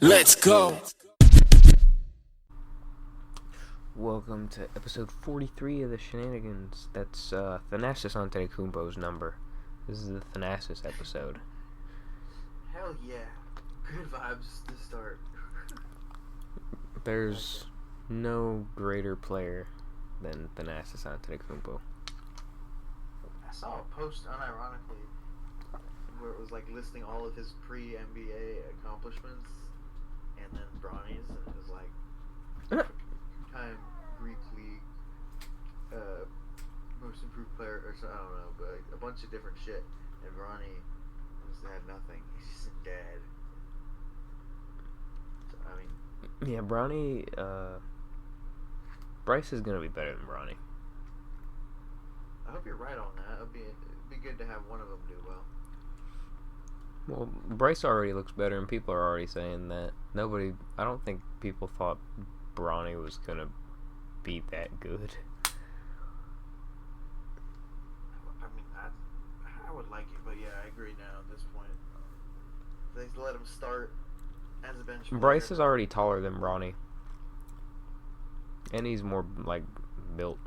Let's go. Welcome to episode 43 of the Shenanigans. That's Thanasis Antetokounmpo's number. This is the Thanasis episode. Hell yeah. Good vibes to start. There's no greater player than Thanasis Antetokounmpo. I saw a post unironically where it was like listing all of his pre-NBA accomplishments and then Bronny's, and it was like time Greek League most improved player, or so, I don't know, but like a bunch of different shit, and Bronny just had nothing. He's just dead. So, I mean, Yeah, Bronny, Bryce is gonna be better than Bronny. I hope you're right on that. It'd be good to have one of them do well. Well, Bryce already looks better, and people are already saying that. I don't think people thought Bronny was gonna be that good. I mean, I would like it, but yeah, I agree now at this point. They let him start as a bench player. Bryce is already taller than Bronny. And he's more, like, built.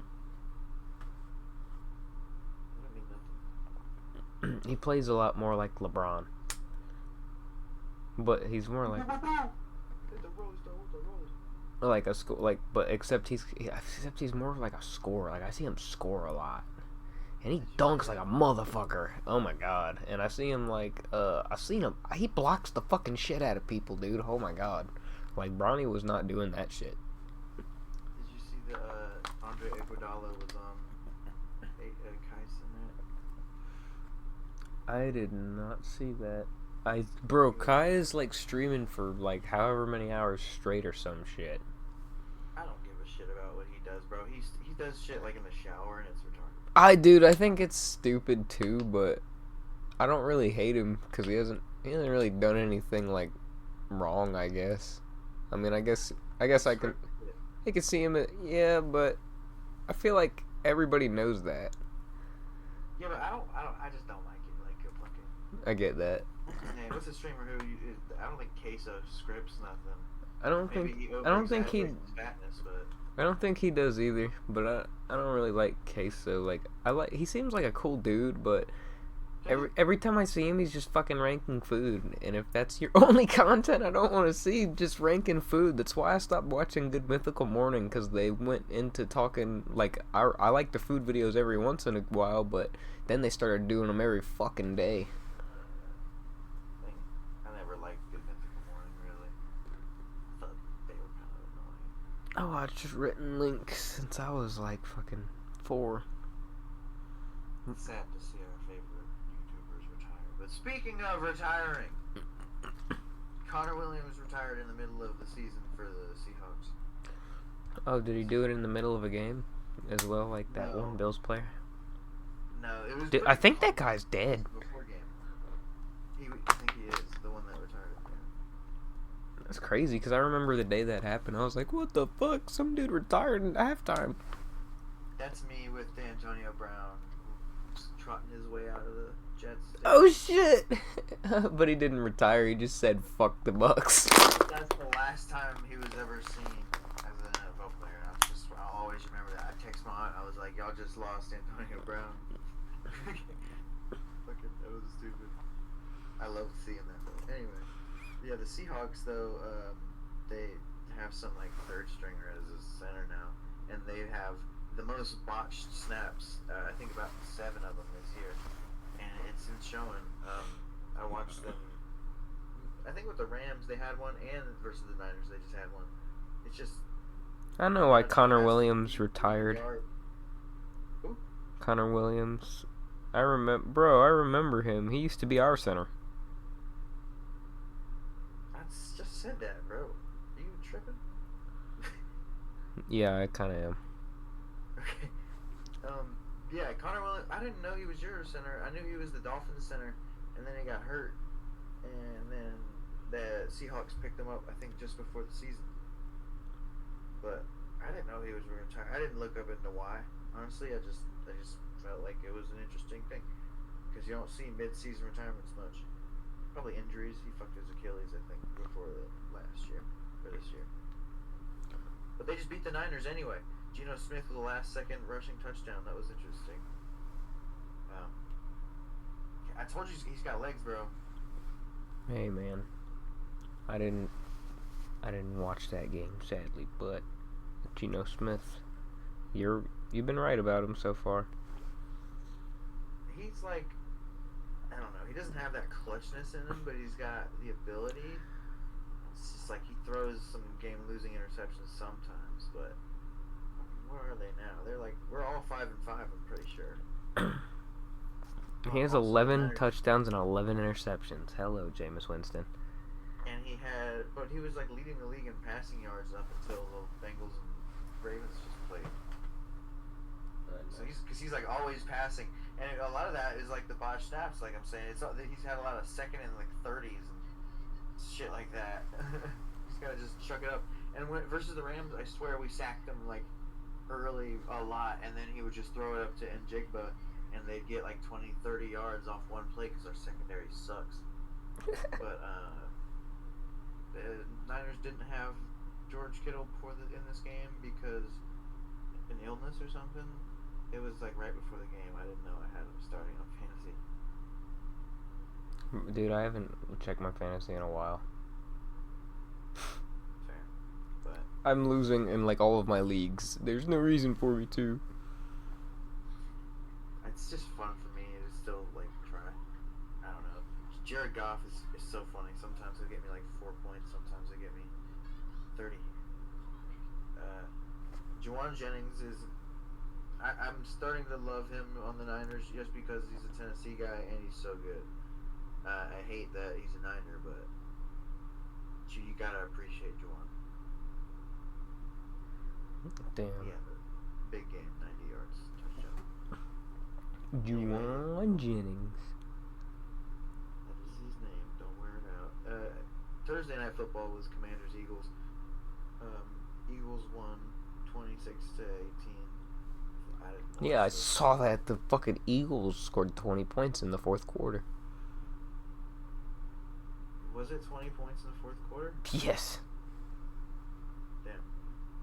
I mean nothing. He plays a lot more like LeBron. But he's more like a score, but except he's more like a scorer. Like, I see him score a lot, and he dunks like a motherfucker. Oh my god! And I see him he blocks the fucking shit out of people, dude. Oh my god! Like, Bronny was not doing that shit. Did you see the Andre Iguodala was Kais in that? I did not see that. Bro, Kai is like streaming for like however many hours straight or some shit. I don't give a shit about what he does, bro. He does shit like in the shower, and it's retarded. I think it's stupid too, but I don't really hate him because he hasn't really done anything like wrong. I guess. I mean, I guess I could see him. Yeah, but I feel like everybody knows that. Yeah, but I just don't like it. Like a fucking. I get that. Hey, what's the streamer who? I don't think Queso scripts nothing. I don't think he. His fatness, but I don't think he does either. But I don't really like Queso. Like, he seems like a cool dude, but every time I see him, he's just fucking ranking food. And if that's your only content, I don't want to see just ranking food. That's why I stopped watching Good Mythical Morning, because they went into talking like I like the food videos every once in a while, but then they started doing them every fucking day. I watched Written Link since I was like fucking 4. It's sad to see our favorite YouTubers retire. But speaking of retiring, Connor Williams retired in the middle of the season for the Seahawks. Oh, did he do it in the middle of a game as well, like that one Bills player? No, it was. I think that guy's dead. Before game, I think he is the one that retired. That's crazy, because I remember the day that happened. I was like, what the fuck? Some dude retired at halftime. That's me with Antonio Brown trotting his way out of the Jets. Oh, shit! But he didn't retire. He just said, fuck the Bucks. That's the last time he was ever seen as an NFL player. I'll always remember that. I text my aunt. I was like, y'all just lost Antonio Brown. Fucking, that was stupid. I loved seeing that, though. Anyway. Yeah, the Seahawks, though, they have some, like, third stringer as a center now, and they have the most botched snaps, I think about 7 of them this year, and it's showing. I watched them, I think with the Rams they had one, and versus the Niners they just had one. It's just... I know why Connor Williams retired. Who? Connor Williams. I remember him. He used to be our center. Just said that, bro. Are you tripping? Yeah, I kind of am. Okay. Yeah, Connor Williams. I didn't know he was your center. I knew he was the Dolphins center, and then he got hurt, and then the Seahawks picked him up. I think just before the season. But I didn't know he was retired. I didn't look up into why. Honestly, I just felt like it was an interesting thing because you don't see mid-season retirements much. Probably injuries. He fucked his Achilles, I think, before the this year. But they just beat the Niners anyway. Geno Smith with the last-second rushing touchdown. That was interesting. I told you he's got legs, bro. Hey, man. I didn't watch that game, sadly, but Geno Smith, you've been right about him so far. He's like, I don't know. He doesn't have that clutchness in him, but he's got the ability. It's just like he throws some game-losing interceptions sometimes, but where are they now? They're like, we're all 5-5. I'm pretty sure. He has 11 touchdowns and 11 interceptions. Hello, Jameis Winston. And he was like leading the league in passing yards up until the Bengals and Ravens just played. So he's like always passing, and a lot of that is like the botched snaps. Like I'm saying, he's had a lot of second and like 30s and shit like that. He's gotta just chuck it up. And versus the Rams, I swear we sacked him like early a lot, and then he would just throw it up to Njigba, and they'd get like 20, 30 yards off one play because our secondary sucks. But the Niners didn't have George Kittle in this game because an illness or something. It was like right before the game. I didn't know I had him starting on fantasy. Dude, I haven't checked my fantasy in a while. Fair. But I'm losing in like all of my leagues. There's no reason for me to. it's just fun for me to still like try. I don't know. Jared Goff is so funny. Sometimes he'll get me like 4 points. Sometimes he'll get me 30. Juwan Jennings is. I'm starting to love him on the Niners just because he's a Tennessee guy and he's so good. I hate that he's a Niner, but you gotta appreciate Juwan. Damn. Yeah, big game, 90 yards, touchdown. Juwan Jennings. That is his name. Don't wear it out. Thursday Night Football was Commanders-Eagles. Eagles won 26-18. Yeah, I saw that. The fucking Eagles scored 20 points in the fourth quarter. Was it 20 points in the fourth quarter? Yes. Damn.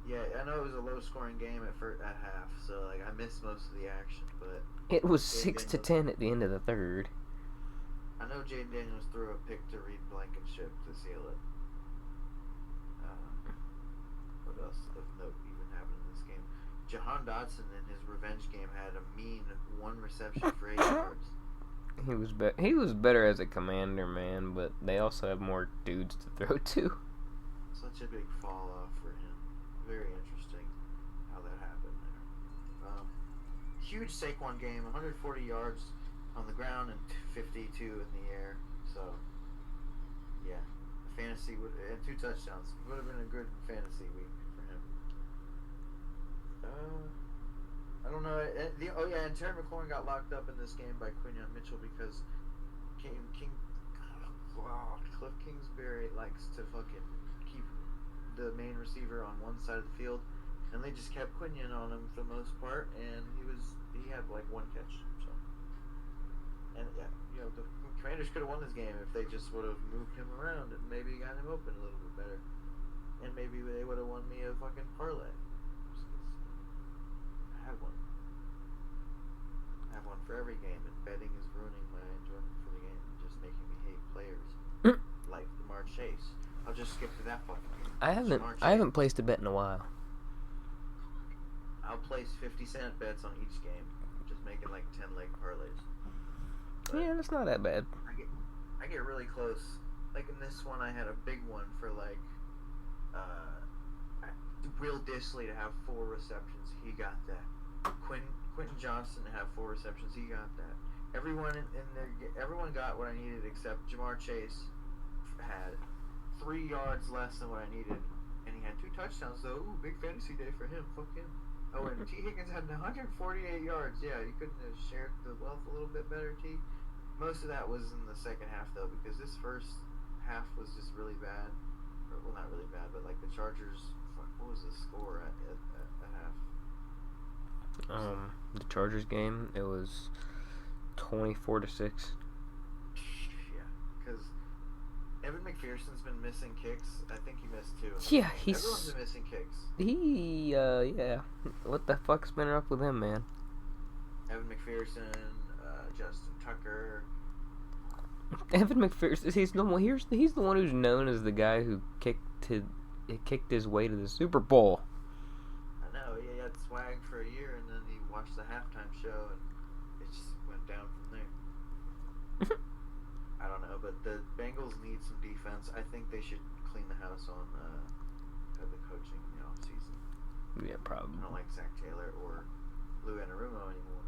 Yeah, I know it was a low-scoring game at half, so like I missed most of the action, but it was 6-10 at the end of the third. I know Jaden Daniels threw a pick to Reed Blankenship to seal it. What else of note even happened in this game? Jahan Dotson in his revenge game had a mean 1 reception for 8 yards. He was better as a commander, man, but they also have more dudes to throw to. Such a big fall off for him. Very interesting how that happened there. Huge Saquon game, 140 yards on the ground and 52 in the air. So, yeah, fantasy and 2 touchdowns would have been a good fantasy week for him. I don't know. And Terry McLaurin got locked up in this game by Quinyon Mitchell because Cliff Kingsbury likes to fucking keep the main receiver on one side of the field, and they just kept Quinyon on him for the most part, and he had like 1 catch. So, and yeah, the Commanders could have won this game if they just would have moved him around and maybe got him open a little bit better, and maybe they would have won me a fucking parlay. I have one for every game, and betting is ruining my enjoyment for the game and just making me hate players like Jamar Chase. I'll just skip to that fucking game. I haven't placed a bet in a while. I'll place 50-cent bets on each game, just making like 10-leg parlays. But yeah, that's not that bad. I get really close. Like in this one, I had a big one for like Will Dissly to have 4 receptions. He got that. Quentin Johnston to have 4 receptions. He got that. Everyone everyone got what I needed except Jamar Chase had 3 yards less than what I needed, and he had 2 touchdowns. So big fantasy day for him. Fuck him. Oh, and T. Higgins had 148 yards. Yeah, you couldn't have shared the wealth a little bit better, T. Most of that was in the second half though, because this first half was just really bad. Well, not really bad, but like the Chargers. What was the score at half? The Chargers game, it was 24-6. Yeah, because Evan McPherson's been missing kicks. I think he missed 2. Yeah, Everyone's been missing kicks. Yeah. What the fuck's been up with him, man? Evan McPherson, Justin Tucker. Evan McPherson, he's the one who's known as the guy who kicked his way to the Super Bowl. I know, he had swag for a year, and then he watched the halftime show, and it just went down from there. I don't know, but the Bengals need some defense. I think they should clean the house on the coaching in the offseason. Yeah, probably. I don't like Zach Taylor or Lou Anarumo anymore.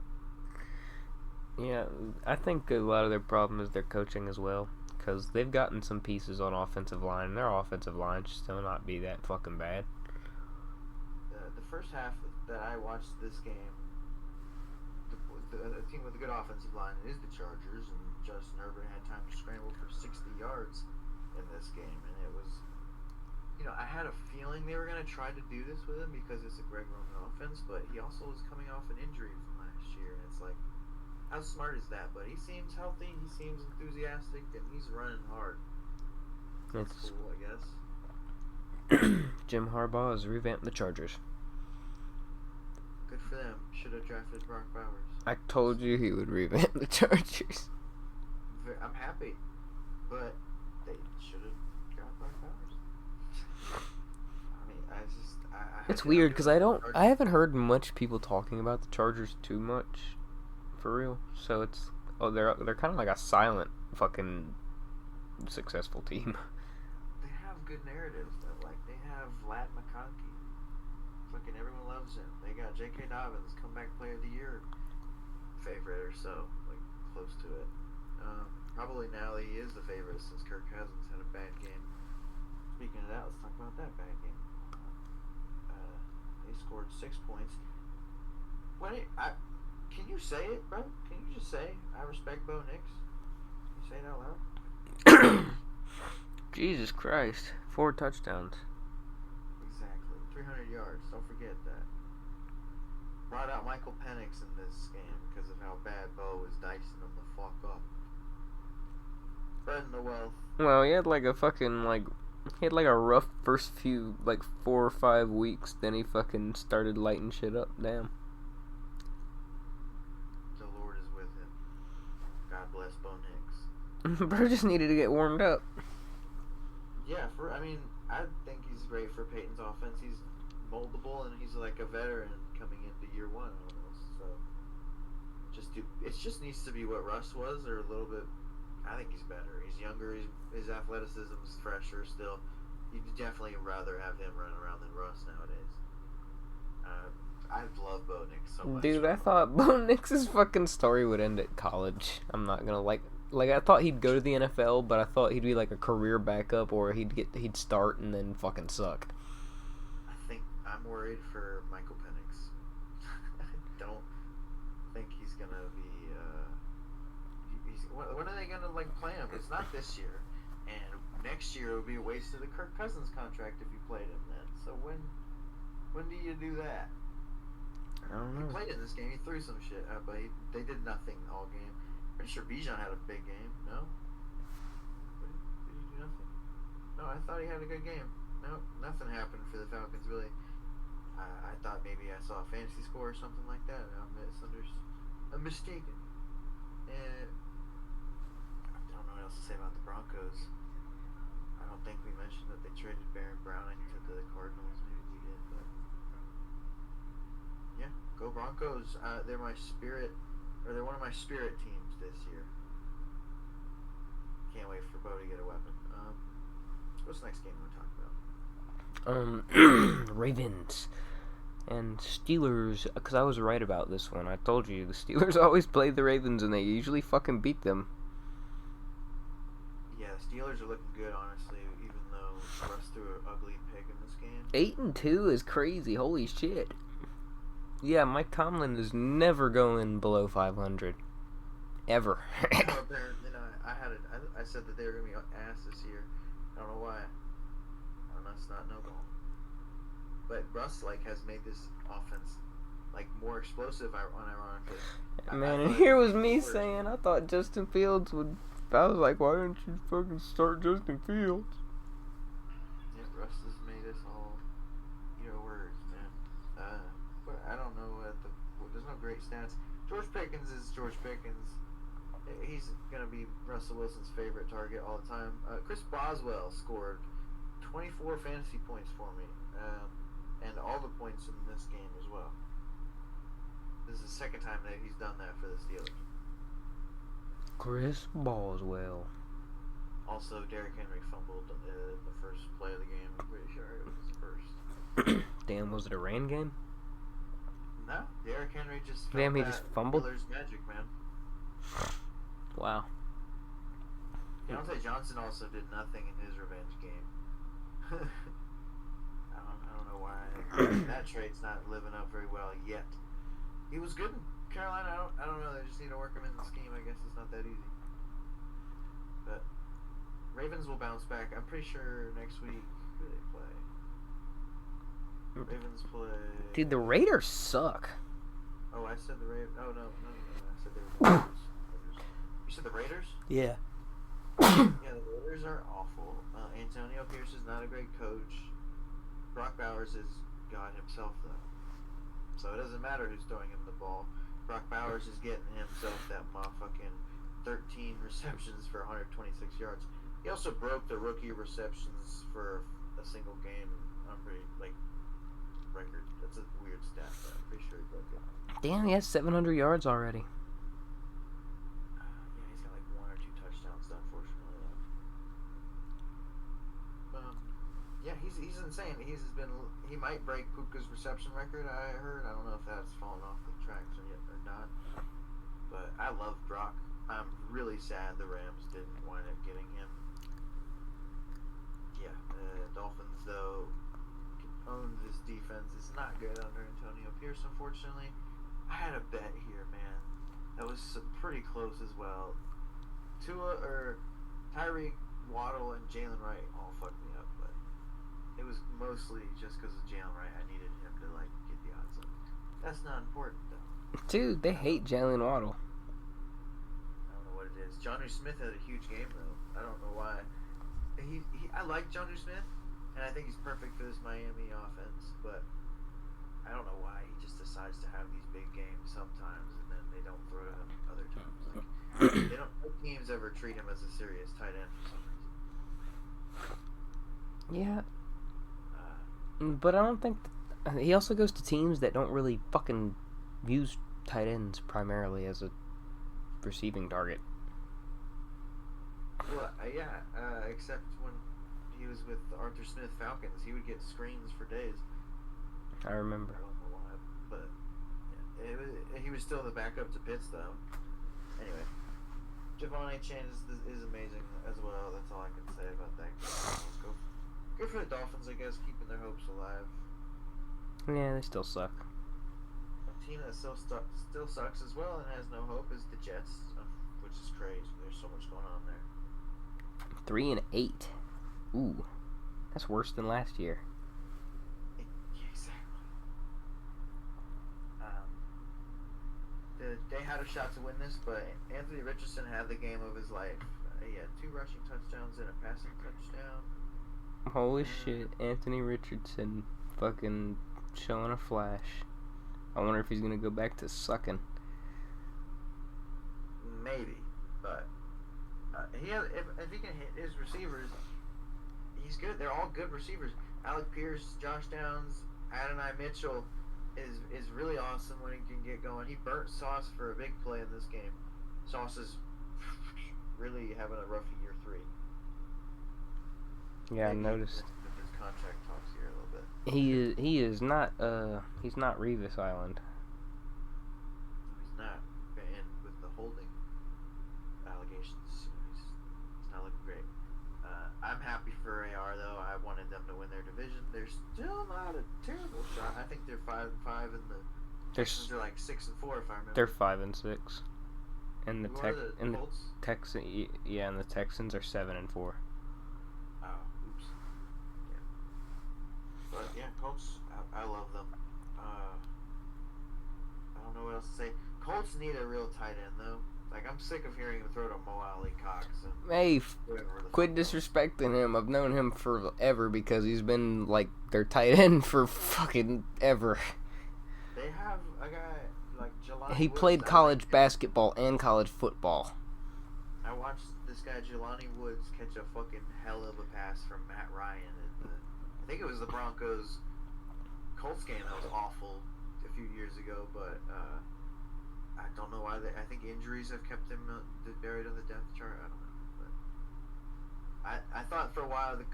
Yeah, I think a lot of their problem is their coaching as well, because they've gotten some pieces on offensive line, and their offensive line should still not be that fucking bad. The first half that I watched this game, the team with a good offensive line is the Chargers, and Justin Herbert had time to scramble for 60 yards in this game, and it was, I had a feeling they were going to try to do this with him because it's a Greg Roman offense, but he also was coming off an injury from last year, and it's like, how smart is that? But he seems healthy, he seems enthusiastic, and he's running hard. That's cool, I guess. Jim Harbaugh has revamped the Chargers. Good for them. Should have drafted Brock Bowers. I told you he would revamp the Chargers. I'm happy, but they should have got Brock Bowers. It's weird because I haven't heard much people talking about the Chargers too much. For real, so they're kind of like a silent fucking successful team. They have good narratives though. Like they have Vlad McConkey, fucking everyone loves him. They got J.K. Dobbins, comeback player of the year favorite or so, like close to it. Probably now he is the favorite since Kirk Cousins had a bad game. Speaking of that, let's talk about that bad game. They scored 6 points. Can you say it, bro? Can you just say, I respect Bo Nix? Can you say it out loud? Jesus Christ. 4 touchdowns. Exactly. 300 yards. Don't forget that. Brought out Michael Penix in this game because of how bad Bo was dicing him the fuck up. Spreading the wealth. Well, he had like a rough first few, 4 or 5 weeks. Then he fucking started lighting shit up. Damn. Bless Bo Nix. Bro just needed to get warmed up. Yeah, I think he's great for Peyton's offense. He's moldable and he's like a veteran coming into year 1 almost. So it just needs to be what Russ was, or a little bit. I think he's better. He's younger. His athleticism is fresher still. You'd definitely rather have him run around than Russ nowadays. I love Bo Nix so much. Dude, I thought Bo Nix's fucking story would end at college. I'm not gonna like I thought he'd go to the NFL, but I thought he'd be like a career backup, or he'd start and then fucking suck. I think I'm worried for Michael Penix. I don't think he's gonna be. When are they gonna play him? It's not this year, and next year it would be a waste of the Kirk Cousins contract if you played him then. So when do you do that? I don't know. He played in this game. He threw some shit, but they did nothing all game. Pretty sure Bijan had a big game. No? Did he do nothing? No, I thought he had a good game. No, nothing happened for the Falcons, really. I thought maybe I saw a fantasy score or something like that. I'm mistaken. And I don't know what else to say about the Broncos. I don't think we mentioned that they traded Baron Browning to the Cardinals. Maybe we did, but... Yeah, go Broncos. They're one of my spirit teams this year. Can't wait for Bo to get a weapon. What's the next game we're talking about? Ravens and Steelers, because I was right about this one. I told you, the Steelers always play the Ravens and they usually fucking beat them. Yeah, the Steelers are looking good, honestly, even though Russ threw an ugly pick in this game. 8-2 is crazy, holy shit. Yeah, Mike Tomlin is never going below 500. Ever. I said that they were going to be ass this year. I don't know why. I must not know ball. But Russ has made this offense more explosive, unironically. Man, and here was me saying I thought Justin Fields would I was like, why didn't you fucking start Justin Fields? Yeah, Russ has made us all eat our words, man. But I don't know there's no great stats. George Pickens is George Pickens. He's gonna be Russell Wilson's favorite target all the time. Chris Boswell scored 24 fantasy points for me, and all the points in this game as well. This is the second time that he's done that for the Steelers. Chris Boswell. Also, Derrick Henry fumbled the first play of the game. I'm pretty sure it was the first. Damn, was it a rain game? No, Derrick Henry just Damn, he just fumbled? Steelers magic, man. Wow. Deontay Johnson also did nothing in his revenge game. I don't know why that trade's not living up very well yet. He was good in Carolina. I don't know. They just need to work him in the scheme. I guess it's not that easy. But Ravens will bounce back. I'm pretty sure next week. Who do they play? Ravens play. Dude, the Raiders suck. Oh, I said the Ravens. Oh no. I said they were the Raiders. You said the Raiders? Yeah. Yeah, the Raiders are awful. Antonio Pierce is not a great coach. Brock Bowers is God himself, though. So it doesn't matter who's throwing him the ball. Brock Bowers is getting himself that motherfucking 13 receptions for 126 yards. He also broke the rookie receptions for a single game record. That's a weird stat, but I'm pretty sure he broke it. Damn, he has 700 yards already. Yeah, he's got like 1 or 2 touchdowns, unfortunately. Yeah, he's insane. He might break Puka's reception record. I heard. I don't know if that's fallen off the tracks yet or not. But I love Brock. I'm really sad the Rams didn't wind up getting him. Yeah, Dolphins though owned this defense. It's not good under Antonio Pierce, unfortunately. I had a bet here, man. That was pretty close as well. Tua or Tyreek, Waddle, and Jalen Wright all fucked me up, but it was mostly just because of Jalen Wright. I needed him to get the odds up. That's not important though. Dude, they hate Jalen Waddle. I don't know what it is. Jonnu Smith had a huge game though. I don't know why. I like Jonnu Smith, and I think he's perfect for this Miami offense, but I don't know why he just decides to have these big games sometimes, and then they don't throw to him other times. They don't. No teams ever treat him as a serious tight end for some reason. Yeah. But I don't think... he also goes to teams that don't really fucking use tight ends primarily as a receiving target. Well, except when he was with the Arthur Smith Falcons, he would get screens for days. I remember. I don't know why, but he was still the backup to Pitts, though. Anyway, Javon Chan is amazing as well. That's all I can say about that. Good for the Dolphins, I guess, keeping their hopes alive. Yeah, they still suck. A team that still sucks as well and has no hope is the Jets, which is crazy. There's so much going on there. 3-8. Ooh, that's worse than last year. Exactly. They had a shot to win this, but Anthony Richardson had the game of his life. He had 2 rushing touchdowns and a passing touchdown. Holy shit, Anthony Richardson fucking showing a flash. I wonder if he's gonna go back to sucking. Maybe, but if he can hit his receivers, he's good. They're all good receivers. Alec Pierce, Josh Downs, Adonai Mitchell is really awesome when he can get going. He burnt Sauce for a big play in this game. Sauce is really having a rough year 3. Yeah, I noticed. With his contract talks here a little bit. He is not he's not Revis Island. He's not, and with the holding allegations, he's not looking great. I'm happy for AR though. I wanted them to win their division. They're still not a terrible shot. I think they're 5-5, and the Texans are like 6-4 if I remember. They're 5-6, and the Texans are 7-4. But yeah, Colts, I love them. I don't know what else to say. Colts need a real tight end though. Like, I'm sick of hearing him throw to Mo Ali Cox and Hey, whoever the quit fuck else. disrespecting him. I've known him forever because he's been like their tight end for fucking ever. They have a guy like Jelani He Woods. played college basketball and college football. I watched this guy Jelani Woods catch a fucking hell of a pass from Matt Ryan in I think it was the Broncos Colts game that was awful a few years ago, but I don't know why. I think injuries have kept him buried on the depth chart. I don't know, but I thought for a while the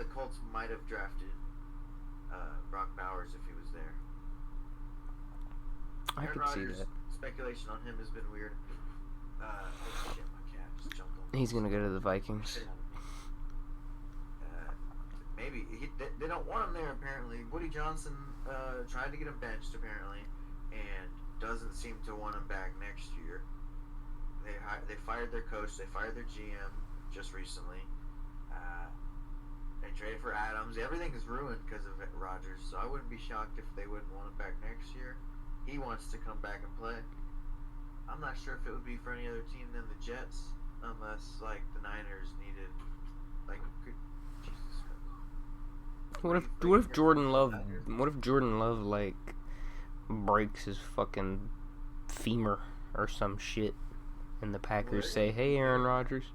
Colts might have drafted Brock Bowers if he was there. I Aaron could see Rodgers, that. Speculation on him has been weird. Oh shit, my cat just jumped on me. He's gonna go to the Vikings. Maybe they don't want him there. Apparently, Woody Johnson tried to get him benched apparently, and doesn't seem to want him back next year. They fired their coach. They fired their GM just recently. They traded for Adams. Everything is ruined because of Rodgers. So I wouldn't be shocked if they wouldn't want him back next year. He wants to come back and play. I'm not sure if it would be for any other team than the Jets, unless like the Niners needed like. Jesus Christ. What if Jordan Love? What if Jordan Love like breaks his fucking femur or some shit, and the Packers say, "Hey, Aaron Rodgers."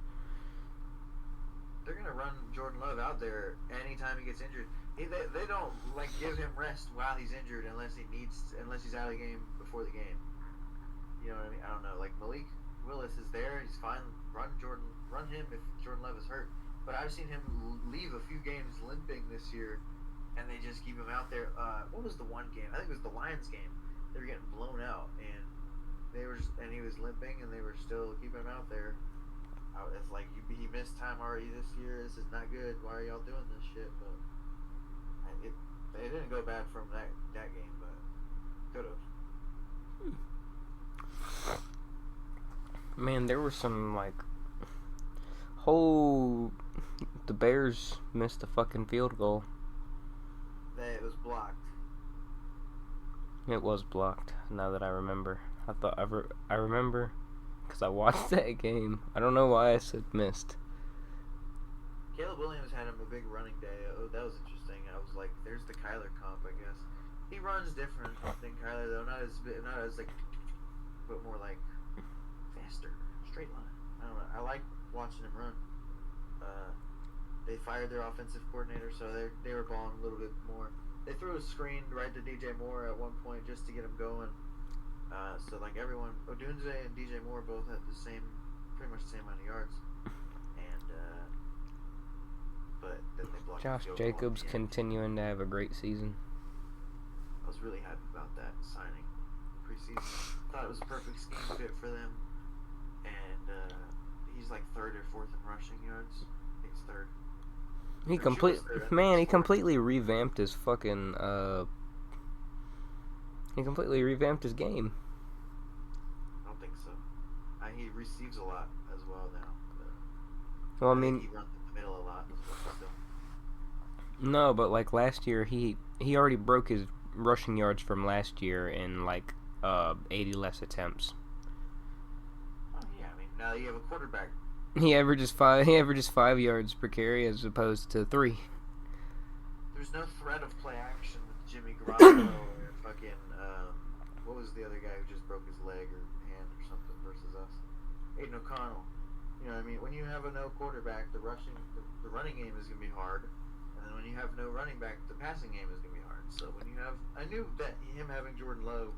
They're gonna run Jordan Love out there anytime he gets injured. They don't like give him rest while he's injured unless he's out of the game before the game. You know what I mean? I don't know. Like Malik Willis is there, he's fine. Run him if Jordan Love is hurt. But I've seen him leave a few games limping this year, and they just keep him out there. What was the one game? I think it was the Lions game. They were getting blown out, and he was limping, and they were still keeping him out there. It's like he missed time already this year. This is not good. Why are y'all doing this shit? But it didn't go bad from that game, but could have. Man, there were some like the Bears missed a fucking field goal. It was blocked. It was blocked. Now that I remember, I remember. Because I watched that game. I don't know why I said missed. Caleb Williams had him a big running day. Oh, that was interesting. I was like, there's the Kyler comp, I guess. He runs different than Kyler, though. Not as like, but more like faster, straight line. I don't know. I like watching him run. They fired their offensive coordinator, so they were balling a little bit more. They threw a screen right to DJ Moore at one point just to get him going. So like everyone, Odunze and DJ Moore both had pretty much the same amount of yards, and but then they blocked. Josh Jacobs continuing to have a great season. I was really happy about that signing preseason. Thought it was a perfect scheme fit for them, and he's like third or fourth in rushing yards. I think it's third. He completely revamped his fucking He completely revamped his game. I don't think so. He receives a lot as well now. Well, I think mean, he runs in the middle a lot as well still. No, but like last year, he already broke his rushing yards from last year in like 80 less attempts. Oh yeah, I mean now you have a quarterback. He averages 5 yards per carry as opposed to 3. There's no threat of play action with Jimmy Garoppolo or fucking what was the other guy who just broke his leg or hand or something versus us? Aiden O'Connell. You know what I mean? When you have a no quarterback, the running game is gonna be hard, and then when you have no running back, the passing game is gonna be hard. So when you have, I knew that him having Jordan Love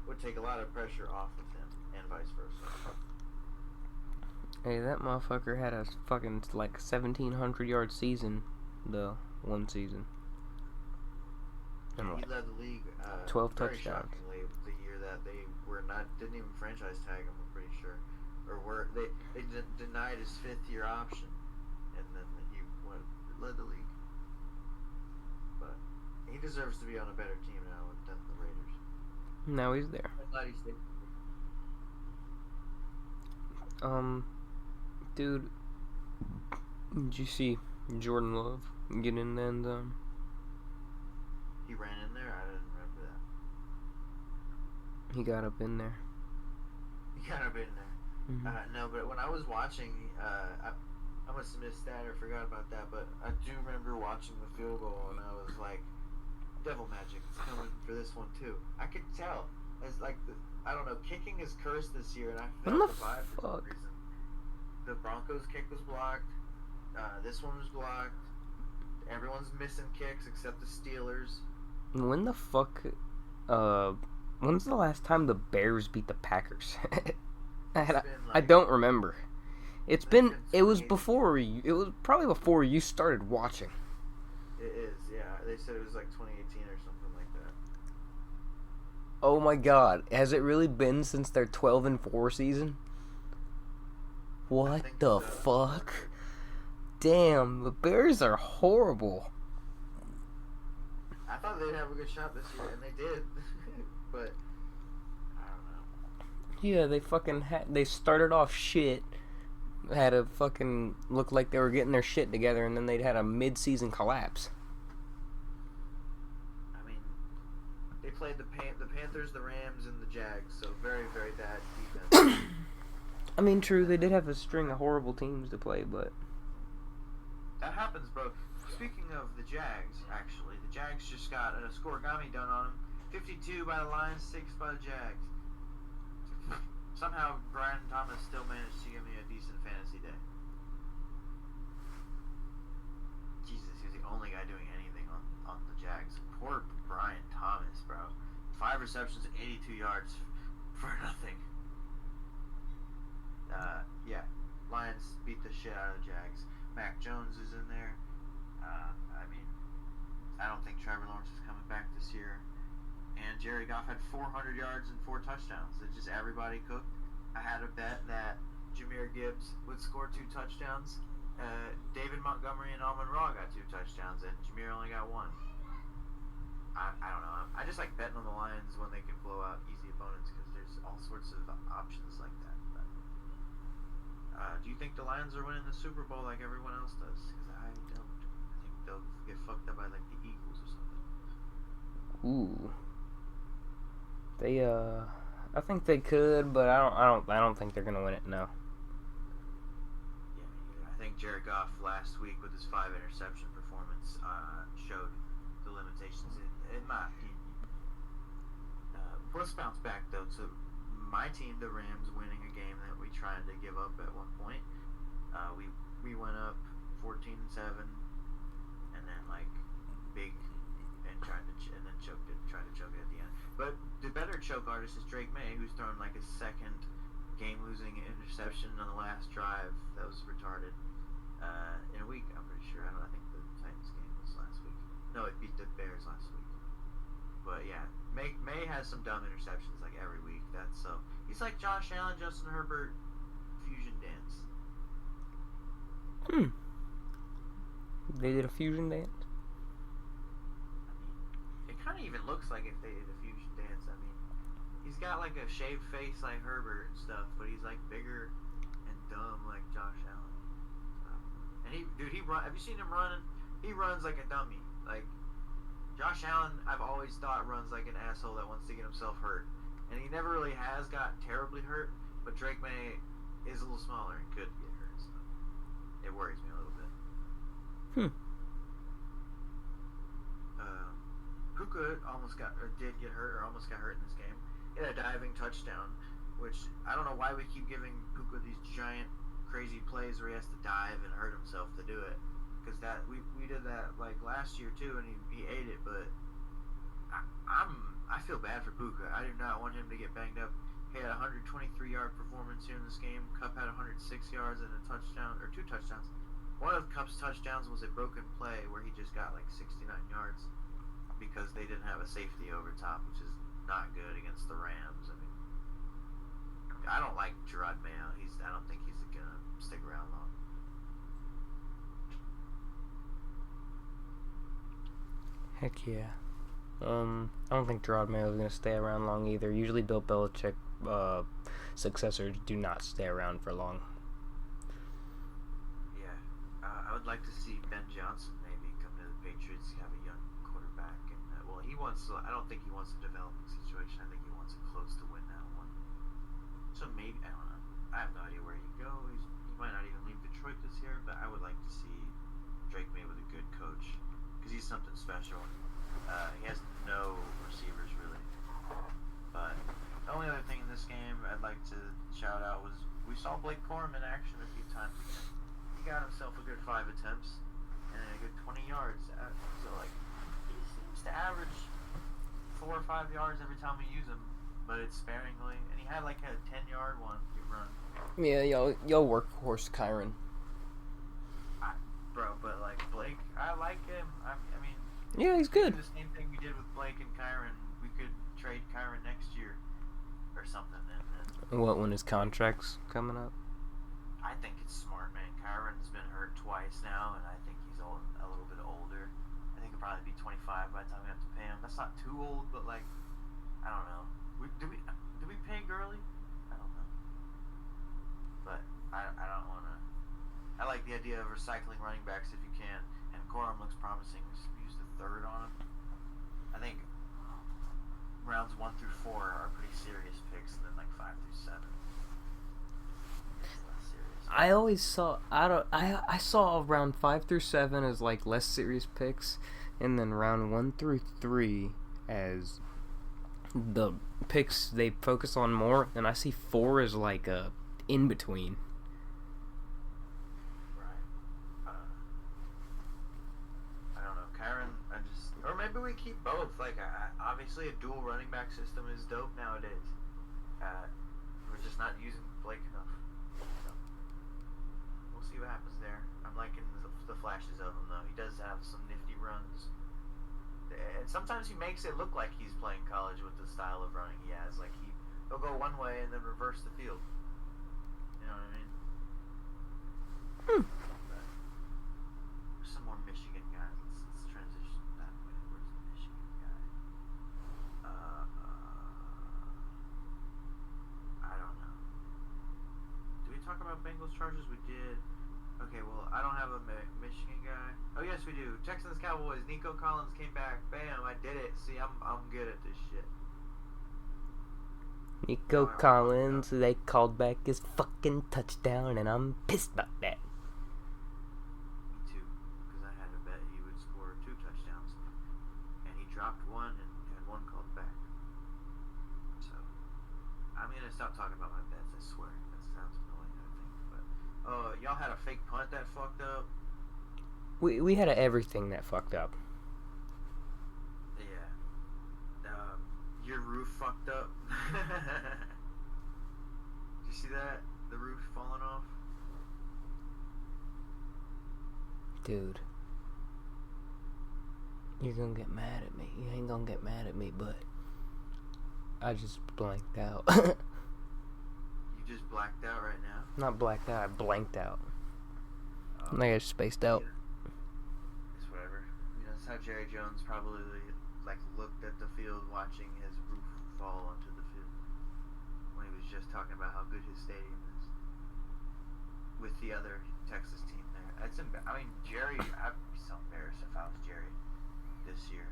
would take a lot of pressure off of him, and vice versa. Hey, that motherfucker had a fucking like 1,700 yard season, the one season. And he led the league 12 very touchdowns. shockingly the year that they didn't even franchise tag him. I'm pretty sure, or they denied his 5th-year option, and then he led the league. But he deserves to be on a better team now than the Raiders. Now he's there. I'm glad he stayed. Dude, did you see Jordan Love get in the end zone? He ran in there? I didn't remember that. He got up in there. He got up in there. Mm-hmm. No, but when I was watching, I must have missed that or forgot about that. But I do remember watching the field goal, and I was like, "Devil magic is coming for this one too." I could tell. It's like I don't know, kicking is cursed this year, and I When felt the the vibe for some fuck? reason. The Broncos kick was blocked. This one was blocked. Everyone's missing kicks except the Steelers. When the fuck? Uh, when's the last time the Bears beat the Packers? It's I, been I like don't remember. It's it's been. been It was 2018. before you. It was probably before you started watching. It is, yeah. They said it was like 2018 or something like that. Oh my god, has it really been since their 12-4 season? I What think the so. fuck? Damn, the Bears are horrible. I thought they'd have a good shot this year, and they did. But I don't know. Yeah, they started off shit. Had a fucking look like they were getting their shit together, and then they'd had a mid-season collapse. I mean, they played the Panthers, the Rams, and the Jags, so very, very bad defense. I mean, true, they did have a string of horrible teams to play, but That happens, bro. Speaking of the Jags, actually, the Jags just got a scoregami done on them. 52 by the Lions, 6 by the Jags. Somehow, Brian Thomas still managed to give me a decent fantasy day. Jesus, he was the only guy doing anything on the Jags. Poor Brian Thomas, bro. 5 receptions, 82 yards for nothing. Yeah. Lions beat the shit out of the Jags. Mac Jones is in there. I mean, I don't think Trevor Lawrence is coming back this year. And Jared Goff had 400 yards and 4 touchdowns. It just everybody cooked. I had a bet that Jahmyr Gibbs would score 2 touchdowns. David Montgomery and Amon Ra got 2 touchdowns, and Jahmyr only got 1. I don't know. I just like betting on the Lions when they can blow out easy opponents because there's all sorts of options like that. But, do you think the Lions are winning the Super Bowl like everyone else does? Because I don't. I think they'll get fucked up by like the Eagles or something. ooh, I think they could, but I don't think they're gonna win it. No. Yeah, me neither. I think Jared Goff last week with his 5 interception performance showed the limitations in my opinion. Let's bounce back though to my team, the Rams, winning a game that we tried to give up at one point. We went up 14-7, and then like big and tried to choke it at the end. But the better choke artist is Drake May, who's thrown like his second game-losing interception on the last drive. That was retarded. In a week, I'm pretty sure. I think the Titans game was last week. No, it beat the Bears last week. But yeah, May has some dumb interceptions like every week. That's so he's like Josh Allen, Justin Herbert fusion dance. They did a fusion dance. I mean, it kind of even looks like if they did a fusion dance. I mean, he's got like a shaved face like Herbert and stuff, but he's like bigger and dumb like Josh Allen. And he run. Have you seen him running? He runs like a dummy. Like Josh Allen, I've always thought runs like an asshole that wants to get himself hurt, and he never really has got terribly hurt. But Drake May is a little smaller and could get hurt, so it worries me a little bit. Puka did get hurt or almost got hurt in this game. He had a diving touchdown, which I don't know why we keep giving Puka these giant, crazy plays where he has to dive and hurt himself to do it. Because that we did that like last year too, and he ate it. But I feel bad for Puka. I do not want him to get banged up. He had a 123-yard performance here in this game. Kupp had 106 yards and a touchdown or 2 touchdowns. One of Kupp's touchdowns was a broken play where he just got like 69 yards because they didn't have a safety over top, which is not good against the Rams. I mean, I don't like Gerard Mayo. I don't think he's gonna stick around long. Heck yeah. I don't think Gerard Mayo is gonna stay around long either. Usually, Bill Belichick successors do not stay around for long. I would like to see Ben Johnson maybe come to the Patriots, have a young quarterback, and I don't think he wants a developing situation. I think he wants a close to win now one. So maybe I don't know. I have no idea where he goes. He might not even leave Detroit this year, but I would like to see Drake May with a good coach because he's something special. He has no receivers really. But the only other thing in this game I'd like to shout out was we saw Blake Corum in action a few times again. He got himself a good 5 attempts and a good 20 yards. So like he seems to average 4 or 5 yards every time we use him, but it's sparingly. And he had like a 10-yard one he run. Yeah, y'all workhorse Kyron. Bro, but like Blake, I like him. I mean, Yeah, he's good. The same thing we did with Blake and Kyron. We could trade Kyron next year or something. And What, when his contract's coming up? I think it's smart, man. Kyron's been hurt twice now, and I think he's a little bit older. I think he'll probably be 25 by the time we have to pay him. That's not too old, but like, I don't know. Do we pay Gurley? I don't know. But I don't want to. I like the idea of recycling running backs if you can, and Corum looks promising. We use the third on him. I think rounds 1 through 4 are pretty serious picks, and then like 5 through 7. It's less serious. I saw round 5 through 7 as like less serious picks, and then round 1 through 3 as the picks they focus on more, and I see 4 as like a in between. Or maybe we keep both. Like, obviously, a dual running back system is dope nowadays. We're just not using Blake enough. So, we'll see what happens there. I'm liking the flashes of him, though. He does have some nifty runs. And sometimes he makes it look like he's playing college with the style of running he has. Like, he'll go one way and then reverse the field. You know what I mean? But, there's some more Michigan guys. Let's transition that way. Where's the Michigan guy? I don't know. Did we talk about Bengals Chargers? We did. Okay, well, I don't have a Michigan guy. Oh yes, we do. Texans Cowboys. Nico Collins came back. Bam! I did it. See, I'm good at this shit. Nico Collins, they called back his fucking touchdown, and I'm pissed about that. Me too, because I had to bet he would score 2 touchdowns, and he dropped one and had one called back. So, I'm gonna stop talking about my bets. I swear, that sounds annoying. I think, but y'all had a fake punt that fucked up. We had everything that fucked up. Yeah. Your roof fucked up. Did you see that? The roof falling off? Dude. You're gonna get mad at me. You ain't gonna get mad at me, but I just blanked out. You just blacked out right now? Not blacked out, I blanked out. Like I spaced out. Yeah. It's whatever. You know, that's how Jerry Jones probably like looked at the field watching his roof fall onto the field when he was just talking about how good his stadium is with the other Texas team there. I mean, Jerry, I'd be so embarrassed if I was Jerry this year.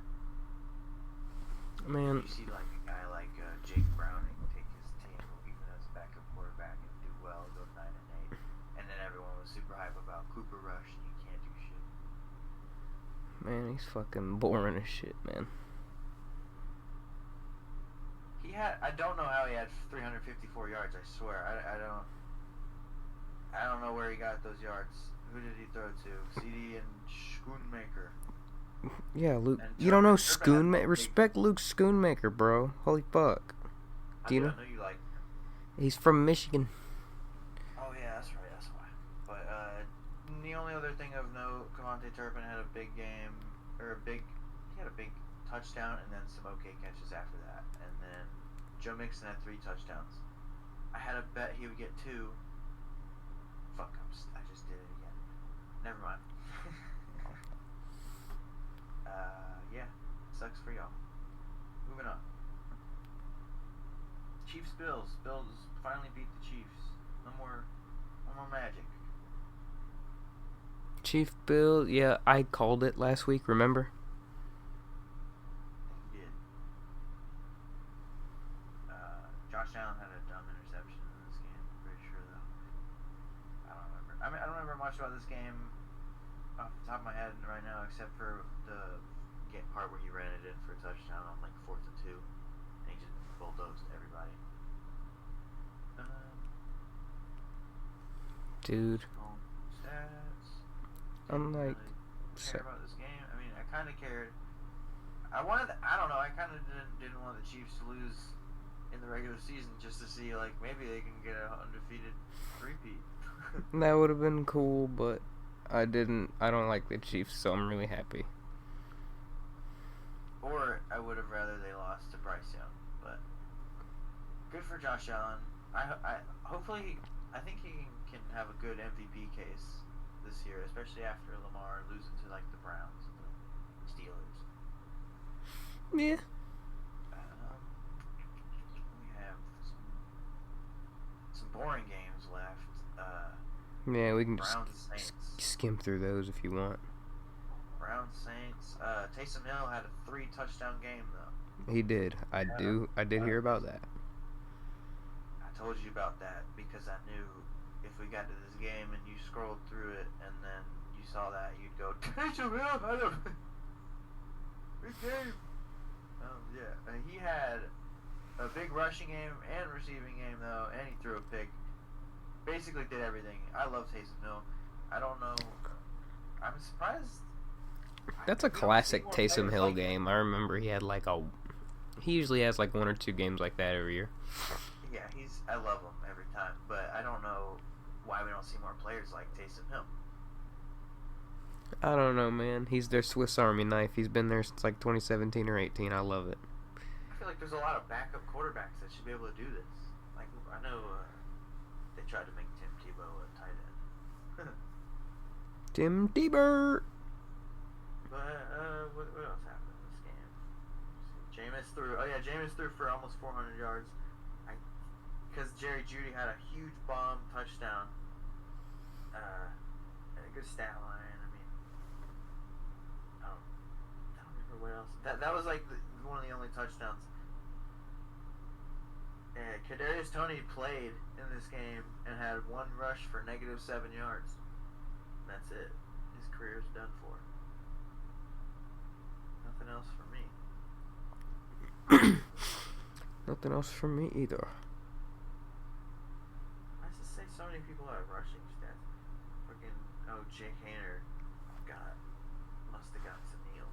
Man. You see like a guy like Jake Browning take his team even as a backup quarterback and do well, go 9-8, and then everyone was super hype about Cooper Rush and you can't do shit. Man, he's fucking boring as shit, man. I don't know how he had 354 yards. I swear, I don't know where he got those yards. Who did he throw to? CD and Schoonmaker. Yeah, Luke. And You don't know Turbin Schoonmaker? Respect Luke Schoonmaker, bro. Holy fuck. Do you know? I know you like. He's from Michigan. Oh yeah, that's right. That's why. But the only other thing of note, Cavante Turpin had a big game, he had a big touchdown and then some okay catches after that, and then Joe Mixon had 3 touchdowns. I had a bet he would get 2. Fuck, I just did it again. Never mind. Yeah, sucks for y'all. Moving on. Chiefs Bills. Bills finally beat the Chiefs. No more magic. Chief Bill, yeah, I called it last week, remember? He did. Josh Allen had a dumb interception in this game. I'm pretty sure of game off the top of my head right now, except for the part where he ran it in for a touchdown on like 4th and 2, and he just bulldozed everybody. Dude. Stats. I'm like, care about this game. I mean, I kind of cared. I don't know. I kind of didn't want the Chiefs to lose in the regular season just to see like maybe they can get an undefeated repeat. that would have been cool, but I don't like the Chiefs, so I'm really happy. Or I would have rather they lost to Bryce Young, but good for Josh Allen. Hopefully I think he can have a good MVP case this year, especially after Lamar losing to like the Browns and the Steelers. Yeah. We have some boring games left. Yeah, we can Browns just Saints. skim through those if you want. Browns Saints. Taysom Hill had a 3-touchdown game though. He did. I did hear about that. I told you about that because I knew if we got to this game and you scrolled through it and then you saw that, you'd go, Taysom Hill had a big game. Yeah. He had a big rushing game and receiving game though, and he threw a pick. Basically did everything. I love Taysom Hill. I don't know. I'm surprised. That's a classic Taysom Hill game. I remember he usually has like 1 or 2 games like that every year. Yeah, I love him every time, but I don't know why we don't see more players like Taysom Hill. I don't know, man. He's their Swiss Army knife. He's been there since like 2017 or 18. I love it. I feel like there's a lot of backup quarterbacks that should be able to do this. Like, I know they tried to make Tim Tebow a tight end. Tim Tebow. But what else happened in this game? Jameis threw for almost 400 yards. Because Jerry Jeudy had a huge bomb touchdown. And a good stat line. I mean, I don't remember what else. That was like one of the only touchdowns. Kadarius Toney played in this game and had 1 rush for -7 yards. And that's it. His career's done for. Nothing else for me. Nothing else for me either. Why does it say so many people have rushing stats? Jake Haener must have got to kneel.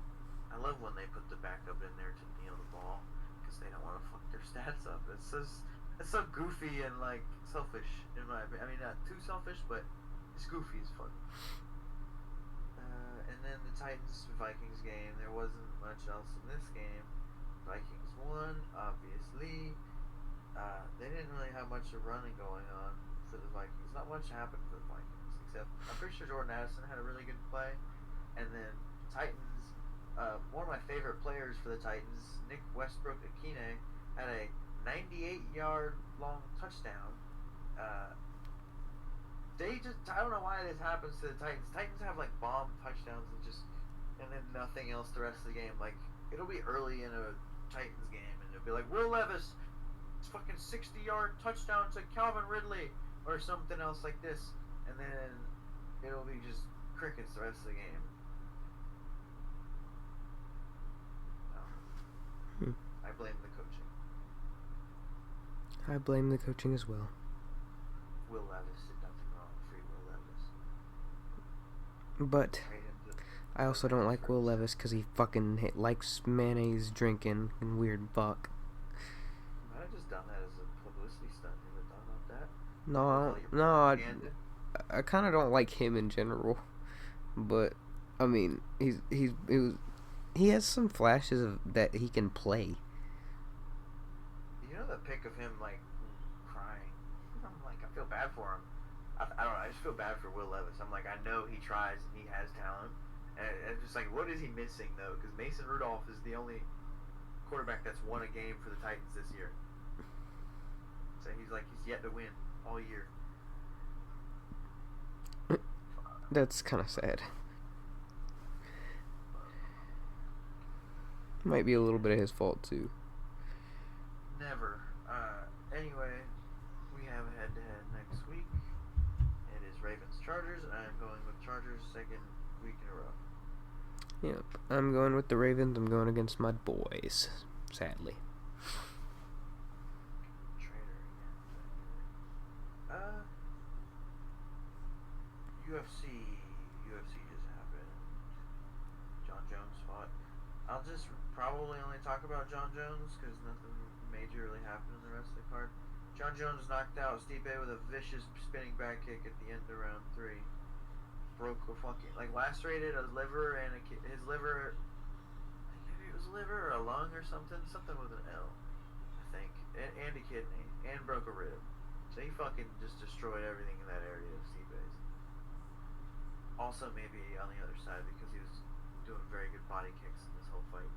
I love when they put the backup in there to kneel the ball because they don't want to fuck their stats up. It's so goofy and like selfish in my opinion. I mean, not too selfish, but it's goofy as fuck. And then the Titans-Vikings game, there wasn't much else in this game. Vikings won, obviously. They didn't really have much of running going on for the Vikings. Not much happened for the Vikings, except I'm pretty sure Jordan Addison had a really good play. And then Titans, one of my favorite players for the Titans, Nick Westbrook-Akine, had a 98-yard long touchdown. I don't know why this happens to the Titans. Titans have like bomb touchdowns and then nothing else the rest of the game. Like, it'll be early in a Titans game and it'll be like, Will Levis, it's fucking 60-yard touchdown to Calvin Ridley or something else like this. And then it'll be just crickets the rest of the game. I blame the coaching. I blame the coaching as well. Will Levis did nothing wrong. Free Will Levis. But I also don't like Will Levis because he fucking likes mayonnaise drinking and weird fuck. I might have just done that as a publicity stunt. You ever thought about that? No, I kind of don't like him in general. But I mean, he has some flashes of that he can play. You know the pic of him like crying. I'm like, I feel bad for him. I don't know. I just feel bad for Will Levis. I'm like, I know he tries and he has talent. And it's just like, what is he missing though? Because Mason Rudolph is the only quarterback that's won a game for the Titans this year. So he's yet to win all year. That's kind of sad. Might be a little bit of his fault too. Never. Anyway, we have a head-to-head next week. It is Ravens-Chargers. I am going with Chargers. Yep, I'm going with the Ravens. I'm going against my boys, sadly. Traitor again. UFC just happened. John Jones fought. I'll just probably only talk about John Jones because nothing major really happened in the rest of the card. John Jones knocked out Stipe with a vicious spinning back kick at the end of round 3. Broke a fucking lacerated a liver and his liver. Maybe it was a liver or a lung or something with an L, I think, and a kidney, and broke a rib. So he fucking just destroyed everything in that area of Stipe's. Also, maybe on the other side because he was doing very good body kicks in this whole fight.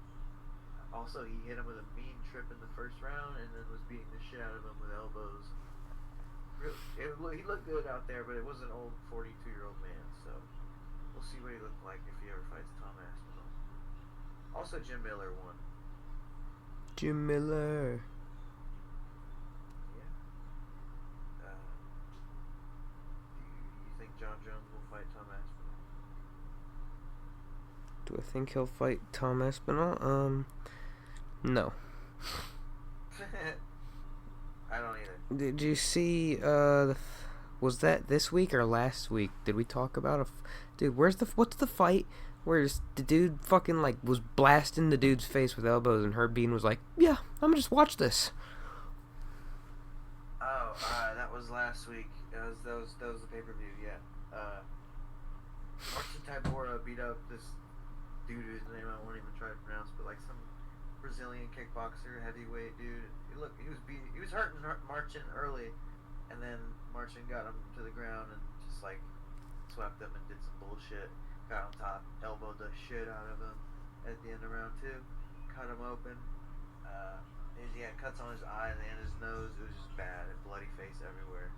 Also, he hit him with a mean trip in the first round and then was beating the shit out of him with elbows. He looked good out there, but it was an old 42-year-old man, so we'll see what he looked like if he ever fights Tom Aspinall. Also, Jim Miller won. Jim Miller. Yeah. Do you think John Jones will fight Tom Aspinall? Do I think he'll fight Tom Aspinall? No. I don't either. Did you see, was that this week or last week? Did we talk about dude, what's the fight where the dude fucking, was blasting the dude's face with elbows and Herb Dean was like, yeah, I'm gonna just watch this. Oh, that was last week. That was the pay-per-view, yeah. Marcin Tybura beat up this dude whose name I won't even try to pronounce, but some Brazilian kickboxer, heavyweight dude. He was hurting Marcin early, and then Marcin got him to the ground and just swept him and did some bullshit. Got on top, elbowed the shit out of him at the end of round 2. Cut him open. He had cuts on his eyes and his nose. It was just bad. And bloody face everywhere.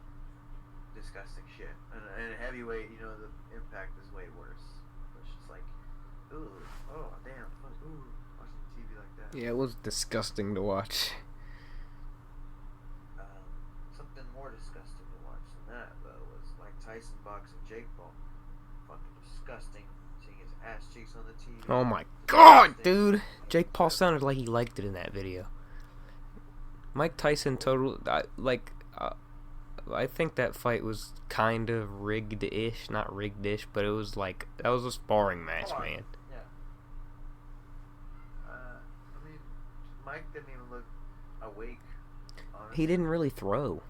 Disgusting shit. And a heavyweight, the impact is way worse. It's just ooh, oh, damn, ooh, watching TV like that. Yeah, it was disgusting to watch. Something more disgusting to watch than that, though, was Mike Tyson boxing Jake Paul. Fucking disgusting. Seeing his ass cheeks on the TV. Oh my god, dude! Jake Paul sounded like he liked it in that video. Mike Tyson I think that fight was kind of rigged-ish. Not rigged-ish, but it was that was a sparring match, man. Yeah. Mike didn't even look awake, honestly. He didn't really throw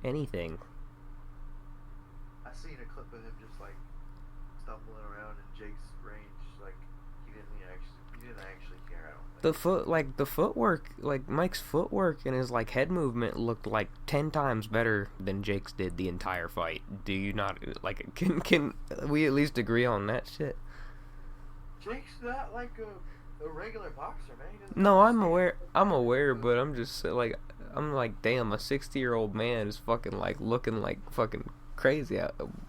anything. I seen a clip of him just stumbling around in Jake's range, he didn't actually care. I don't think. The footwork, Mike's footwork and his head movement looked 10 times better than Jake's did the entire fight. Do you not can we at least agree on that shit? Jake's not a regular boxer, man. No, I'm aware, but I'm just damn, a 60-year-old man is fucking looking fucking crazy.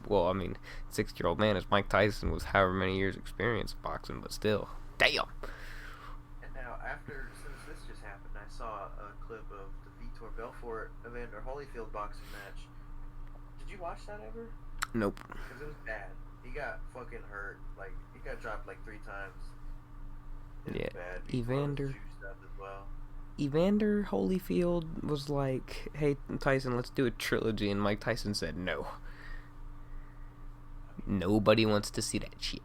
Well, I mean, 60-year-old man is Mike Tyson with however many years experience of boxing, but still, damn. And now, since this just happened, I saw a clip of the Vitor Belfort Evander Holyfield boxing match. Did you watch that ever? Nope. Because it was bad. He got fucking hurt. He got dropped 3 times. It was bad. Evander. Stuff as well. Evander Holyfield was like, hey, Tyson, let's do a trilogy, and Mike Tyson said no. Nobody wants to see that shit.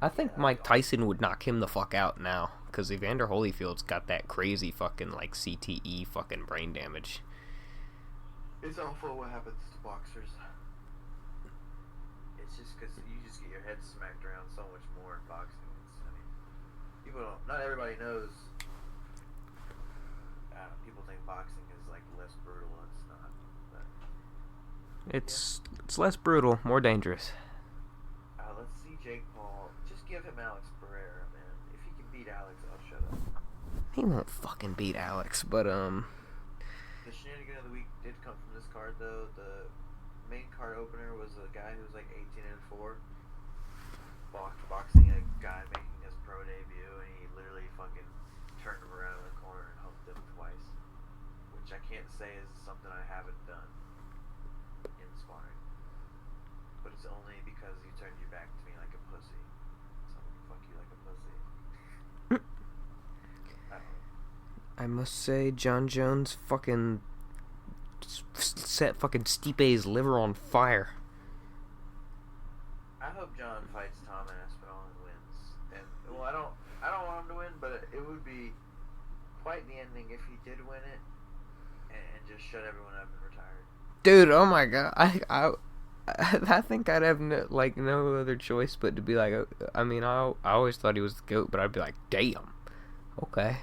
I think Mike Tyson would knock him the fuck out now, because Evander Holyfield's got that crazy fucking CTE fucking brain damage. It's awful what happens to boxers. It's just because you just get your head smacked around so much more in boxing. Not everybody knows. People think boxing is less brutal, and it's not. But, it's less brutal, more dangerous. Let's see Jake Paul. Just give him Alex Pereira, man. If he can beat Alex, I'll shut up. He won't fucking beat Alex, but The shenanigan of the week did come from this card, though. The main card opener was a guy who was 18-4, boxing a guy making his pro debut, and he literally fucking turned him around in the corner and humped him twice, which I can't say is something I haven't done in sparring, but it's only because you turned your back to me like a pussy. I must say, John Jones fucking set fucking Stipe's liver on fire. I hope John fights Tom Aspinall and wins. And well, I don't want him to win, but it would be quite the ending if he did win it and just shut everyone up and retired. Dude, oh my god, I think I'd have no other choice but to be like, I mean, I always thought he was the GOAT, but I'd be like, damn, okay,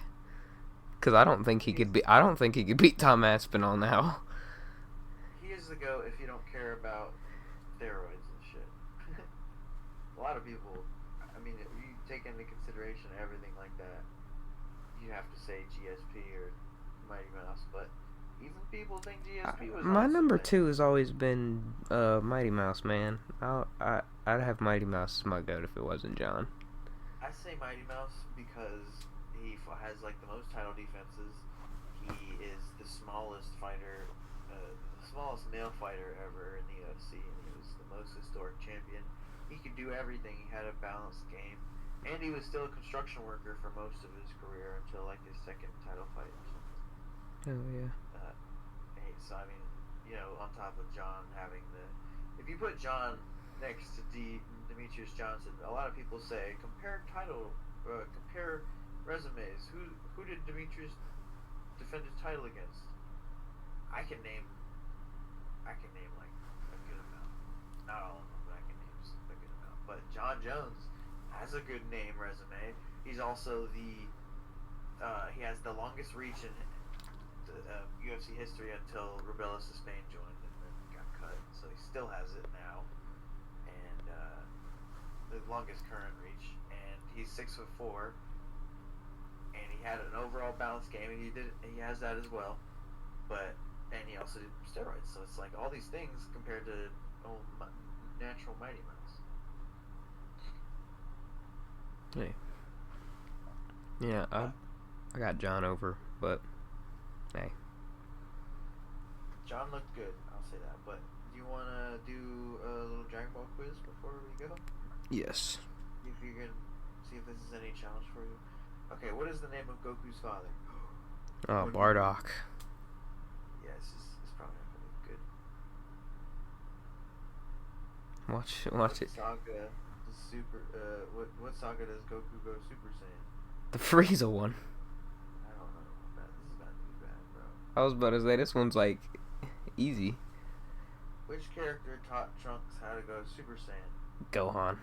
because I don't think he could beat Tom Aspinall now. He is the GOAT if you don't care about steroids and shit. A lot of people, I mean, if you take into consideration everything like that, you have to say GSP or Mighty Mouse, but even people think GSP was my awesome. number 2 has always been Mighty Mouse, man. I'd have Mighty Mouse as my GOAT if it wasn't John. I say Mighty Mouse because he has like the most title defenses. He is the smallest fighter, the smallest male fighter ever in the UFC, and he was the most historic champion. He could do everything. He had a balanced game, and he was still a construction worker for most of his career until like his second title fight or something. Oh yeah. So I mean, you know, on top of John having if you put John next to Demetrius Johnson, a lot of people say compare resumes. Who did Demetrius defend his title against? I can name like a good amount. Not all of them, but I can name a good amount. But John Jones has a good name resume. He's also he has the longest reach in UFC history until Rebellis of Spain joined and then got cut. So he still has it now, and the longest current reach. And he's 6'4", and he had an overall balanced game, and he has that as well. And he also did steroids. So it's like all these things compared to natural Mighty Mouse. Hey. Yeah, I got John over, but hey. John looked good, I'll say that. But do you want to do a little Dragon Ball quiz before we go? Yes. If you can see if this is any challenge for you. Okay, what is the name of Goku's father? Oh, Bardock. Yes, it's probably not going to be good. Watch it. Saga, the super. What saga does Goku go Super Saiyan? The Frieza one. I don't know. This is about to be bad, bro. I was about to say this one's like easy. Which character taught Trunks how to go Super Saiyan? Gohan.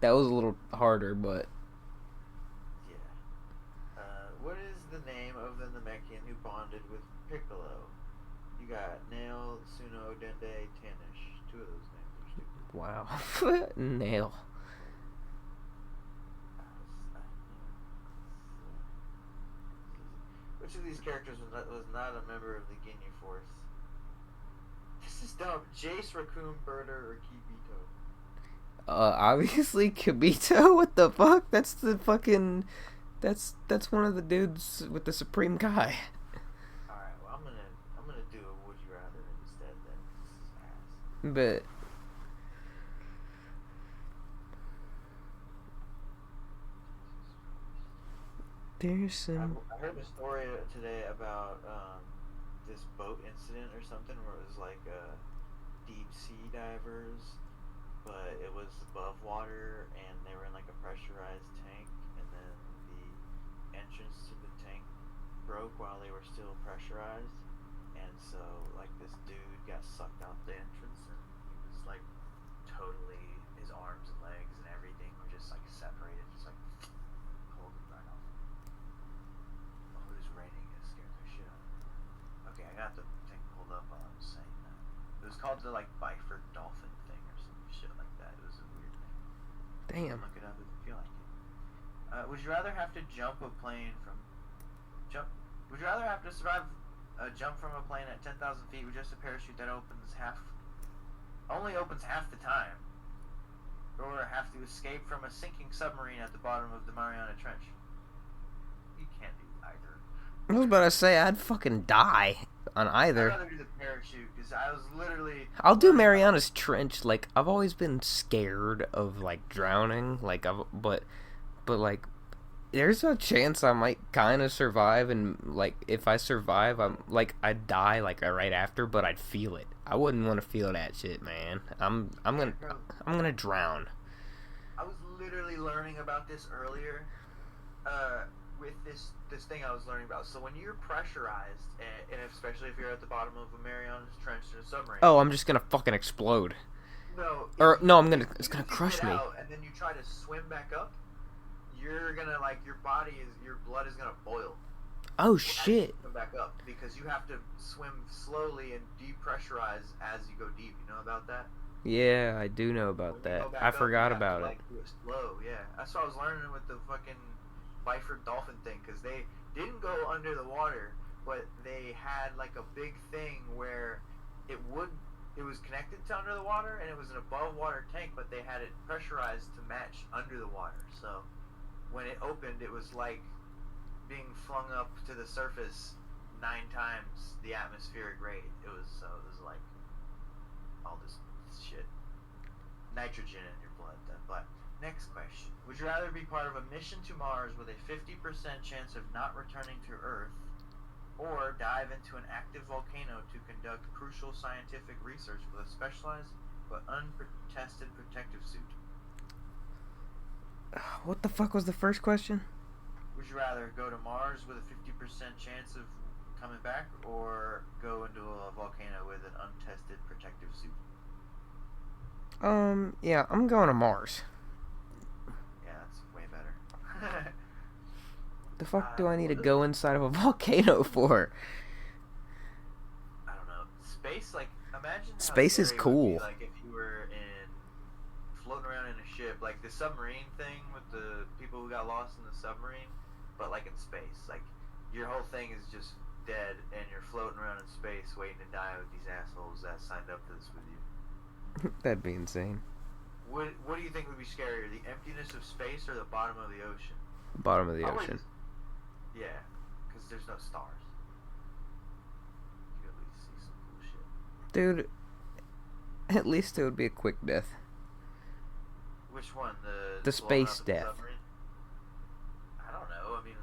That was a little harder, but yeah. What is the name of the Namekian who bonded with Piccolo? You got Nail, Suno, Dende, Tanish. Two of those names are stupid. wow. Nail. Which of these characters was not a member of the Ginyu Force? This is dumb. Jace, Raccoon, Birder, or Kibito? Obviously Kibito. What the fuck? That's the fucking. That's one of the dudes with the Supreme Kai. All right. Well, I'm gonna do a Would You Rather instead. Then this is ass. But there's some. I heard a story today about this boat incident or something where it was like deep sea divers, but it was above water and they were in like a pressurized tank, and then the entrance to the tank broke while they were still pressurized, and so like this dude got sucked out the entrance, and he was like totally, his arms and legs and everything were just like separated, just like holding right off. Oh, it was raining. It scared the shit out of me. Okay, I got the thing pulled up while I was saying that. It was called the like Byford Dolphin thing or some shit like that. It was a weird thing. Damn. Look it up if you feel like it. Would you rather have to Would you rather have to survive a jump from a plane at 10,000 feet with just a parachute that only opens half the time, or have to escape from a sinking submarine at the bottom of the Mariana Trench? You can't do either. I was about to say I'd fucking die on either. I'd rather do the parachute because I was literally. I'll do Mariana's Trench. Like, I've always been scared of like drowning. Like, but like there's a chance I might kind of survive, and like if I survive, I'd die like right after, but I'd feel it. I wouldn't want to feel that shit, man. Yeah, bro. I'm gonna drown. I was literally learning about this earlier. With this thing I was learning about. So when you're pressurized, and especially if you're at the bottom of a Marianas Trench in a submarine. Oh, I'm just gonna fucking explode. No. Or no, it's if gonna you crush get me. out and then you try to swim back up, you're gonna your blood is gonna boil. Oh As shit. you come back up because you have to swim slowly and depressurize as you go deep. You know about that? Yeah, I do know When about you that. go back I up, forgot you have about to, it. do it slow. Yeah, that's what I was learning with the fucking Byford dolphin thing because they didn't go under the water, but they had like a big thing where it was connected to under the water and it was an above water tank, but they had it pressurized to match under the water. So when it opened, it was like being flung up to the surface 9 times the atmospheric rate. It was like all this shit, nitrogen in your blood. But next question: would you rather be part of a mission to Mars with a 50% chance of not returning to Earth, or dive into an active volcano to conduct crucial scientific research with a specialized but unprotested protective suit? What the fuck was the first question? Would you rather go to Mars with a 50% chance of coming back, or go into a volcano with an untested protective suit? Yeah, I'm going to Mars. Yeah, that's way better. The fuck do I need to go inside of a volcano for? I don't know. Space, like, imagine how Space is scary it would cool. be, like, if you were floating around in a ship, like the submarine thing with the people who got lost in the submarine, but like in space. Like, your whole thing is just dead, and you're floating around in space waiting to die with these assholes that signed up for this with you. That'd be insane. What do you think would be scarier, the emptiness of space or the bottom of the ocean? Bottom of the Probably ocean. Yeah, because there's no stars. You can at least see some cool shit. Dude, at least it would be a quick death. Which one? The blowing space up of the death. submarine? I don't know. I mean,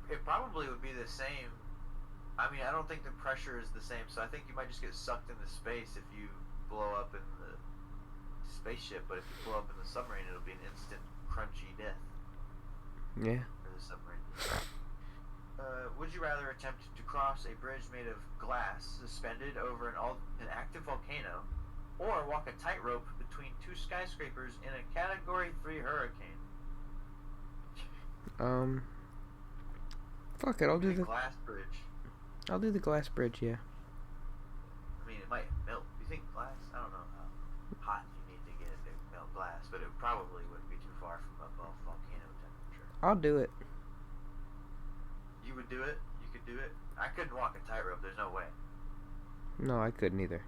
it probably would be the same. I mean, I don't think the pressure is the same, so I think you might just get sucked into space if you blow up in the spaceship, but if you blow up in the submarine, it'll be an instant crunchy death. Yeah. For the submarine. Would you rather attempt to cross a bridge made of glass suspended over an active volcano, or walk a tightrope between 2 skyscrapers in a Category 3 hurricane? Fuck it, I'll do the glass bridge. I'll do the glass bridge, yeah. I mean, it might melt. You think glass? I don't know how hot you need to get it to melt glass, but it probably wouldn't be too far from above volcano temperature. I'll do it. You would do it? You could do it? I couldn't walk a tightrope. There's no way. No, I couldn't either.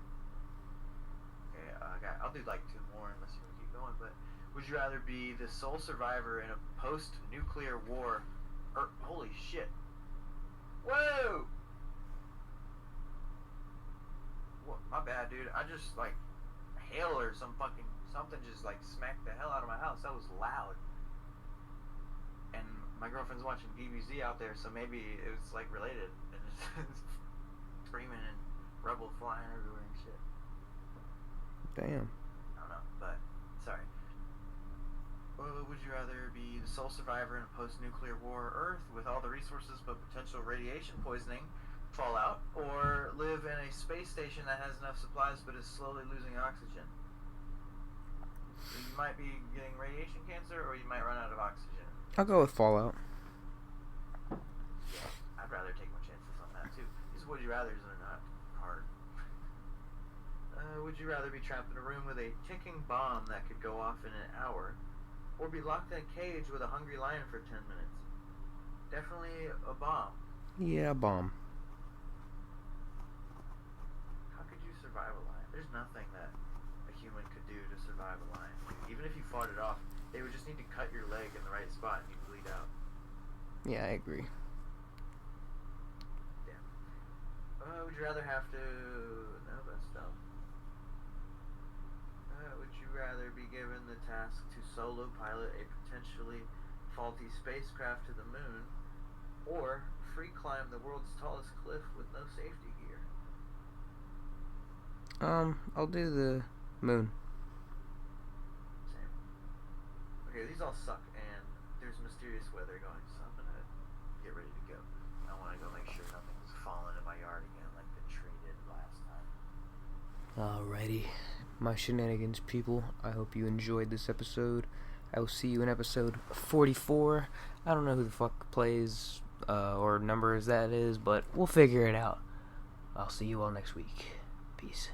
Okay, I'll do like 2 more unless you want to keep going. But would you rather be the sole survivor in a post-nuclear war? Holy shit! Whoa! What? My bad, dude. I just like hail or something just like smacked the hell out of my house. That was loud. And my girlfriend's watching DBZ out there, so maybe it was like related. And it's screaming and rubble flying everywhere and shit. Damn. I don't know, but sorry. Would you rather be the sole survivor in a post-nuclear war Earth with all the resources but potential radiation poisoning, fallout, or live in a space station that has enough supplies but is slowly losing oxygen? So you might be getting radiation cancer, or you might run out of oxygen. I'll go with Fallout. Yeah, I'd rather take my chances on that too. These would you rathers are not hard. Would you rather be trapped in a room with a ticking bomb that could go off in an hour, or be locked in a cage with a hungry lion for 10 minutes? Definitely a bomb. Yeah, bomb. How could you survive a lion? There's nothing that a human could do to survive a lion. Even if you fought it off, they would just need to cut your leg in the right spot and you'd bleed out. Yeah, I agree. Damn. Would you rather have to... No, that's dumb. Would you rather be given the task to solo pilot a potentially faulty spacecraft to the moon, or free climb the world's tallest cliff with no safety gear? I'll do the moon. Same. Okay, these all suck, and there's mysterious weather going, so I'm gonna get ready to go. I want to go make sure nothing's falling in my yard again like the tree did last time. Alrighty, my shenanigans people, I hope you enjoyed this episode. I will see you in episode 44. I don't know who the fuck plays or numbers that is, but we'll figure it out. I'll see you all next week. Peace.